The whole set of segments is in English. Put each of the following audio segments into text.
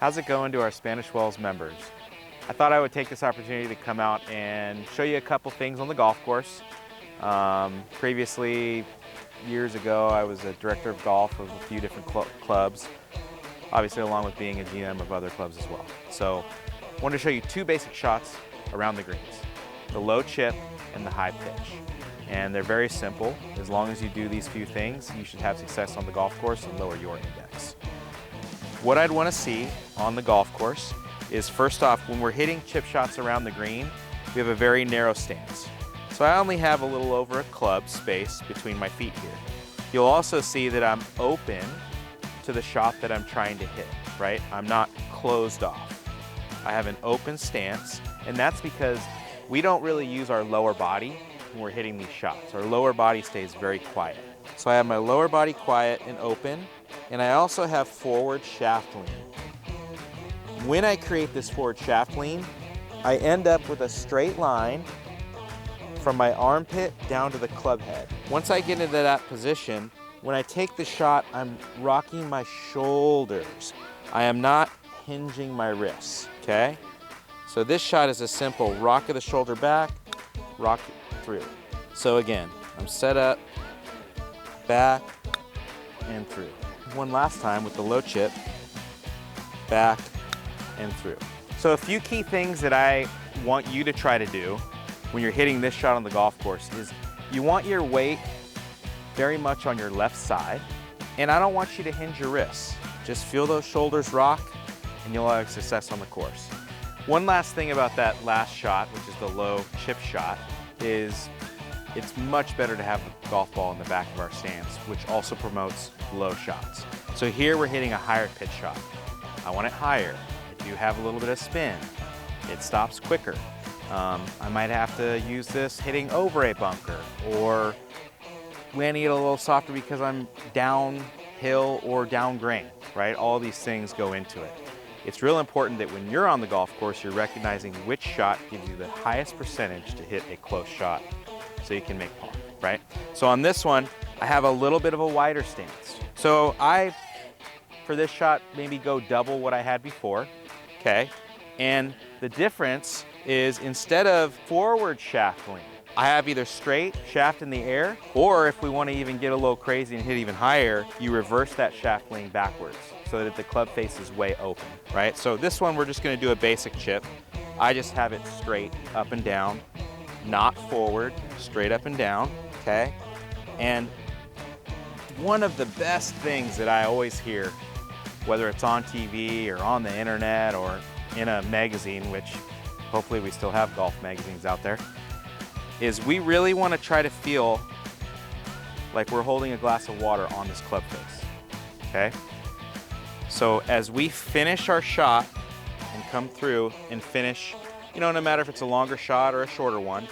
How's it going to our Spanish Wells members? I thought I would take this opportunity to come out and show you a couple things on the golf course. Previously, years ago, I was a director of golf of a few different clubs, obviously along with being a GM of other clubs as well. So I wanted to show you two basic shots around the greens, the low chip and the high pitch. And they're very simple. As long as you do these few things, you should have success on the golf course and lower your index. What I'd want to see on the golf course is, first off, when we're hitting chip shots around the green, we have a very narrow stance. So I only have a little over a club space between my feet here. You'll also see that I'm open to the shot that I'm trying to hit, right? I'm not closed off. I have an open stance, and that's because we don't really use our lower body when we're hitting these shots. Our lower body stays very quiet. So I have my lower body quiet and open, and I also have forward shaft lean. When I create this forward shaft lean, I end up with a straight line from my armpit down to the club head. Once I get into that position, when I take the shot, I'm rocking my shoulders. I am not hinging my wrists, okay? So this shot is a simple rock of the shoulder back, rock through. So again, I'm set up, back, and through. One last time with the low chip, back, and through. So a few key things that I want you to try to do when you're hitting this shot on the golf course is you want your weight very much on your left side, and I don't want you to hinge your wrists. Just feel those shoulders rock and you'll have success on the course. One last thing about that last shot, which is the low chip shot, is it's much better to have the golf ball in the back of our stance, which also promotes low shots. So here we're hitting a higher pitch shot. I want it higher. I do have a little bit of spin. It stops quicker. I might have to use this hitting over a bunker, or landing it a little softer because I'm downhill or down grain, right? All these things go into it. It's real important that when you're on the golf course, you're recognizing which shot gives you the highest percentage to hit a close shot so you can make par, right? So on this one, I have a little bit of a wider stance. So I, for this shot, maybe go double what I had before, okay? And the difference is, instead of forward shaft lean, I have either straight shaft in the air, or if we want to even get a little crazy and hit even higher, you reverse that shaft lean backwards so that the club face is way open, right? So this one, we're just going to do a basic chip. I just have it straight up and down, not forward, straight up and down, okay? And one of the best things that I always hear, whether it's on TV or on the internet or in a magazine, which hopefully we still have golf magazines out there, is we really want to try to feel like we're holding a glass of water on this club face, okay? So as we finish our shot and come through and finish, you know, no matter if it's a longer shot or a shorter one,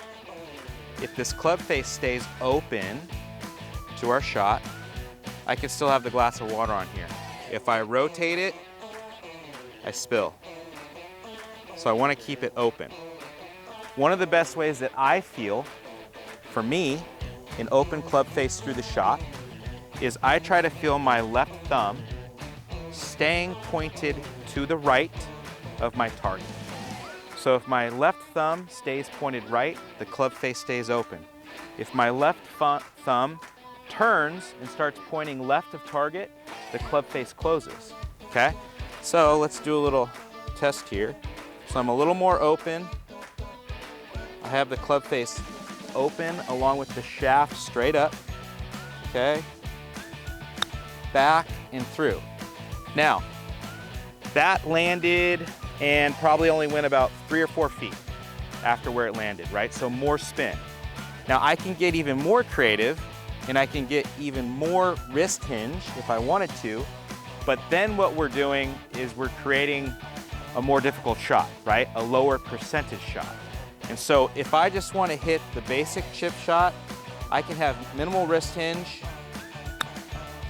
if this club face stays open to our shot, I can still have the glass of water on here. If I rotate it, I spill. So I want to keep it open. One of the best ways that I feel, for me, an open club face through the shot, is I try to feel my left thumb staying pointed to the right of my target. So if my left thumb stays pointed right, the club face stays open. If my left thumb turns and starts pointing left of target, the club face closes, okay? So let's do a little test here. So I'm a little more open. I have the club face open along with the shaft straight up, okay? Back and through. Now, that landed and probably only went about 3 or 4 feet after where it landed, right? So more spin. Now I can get even more creative and I can get even more wrist hinge if I wanted to, but then what we're doing is we're creating a more difficult shot, right? A lower percentage shot. And so if I just want to hit the basic chip shot, I can have minimal wrist hinge,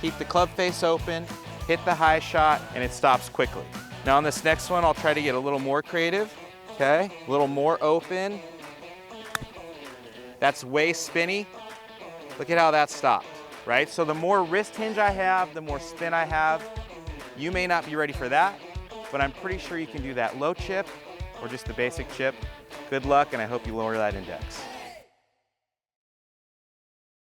keep the club face open, hit the high shot, and it stops quickly. Now on this next one, I'll try to get a little more creative, okay? A little more open. That's way spinny. Look at how that stopped, right? So the more wrist hinge I have, the more spin I have. You may not be ready for that, but I'm pretty sure you can do that low chip or just the basic chip. Good luck, and I hope you lower that index.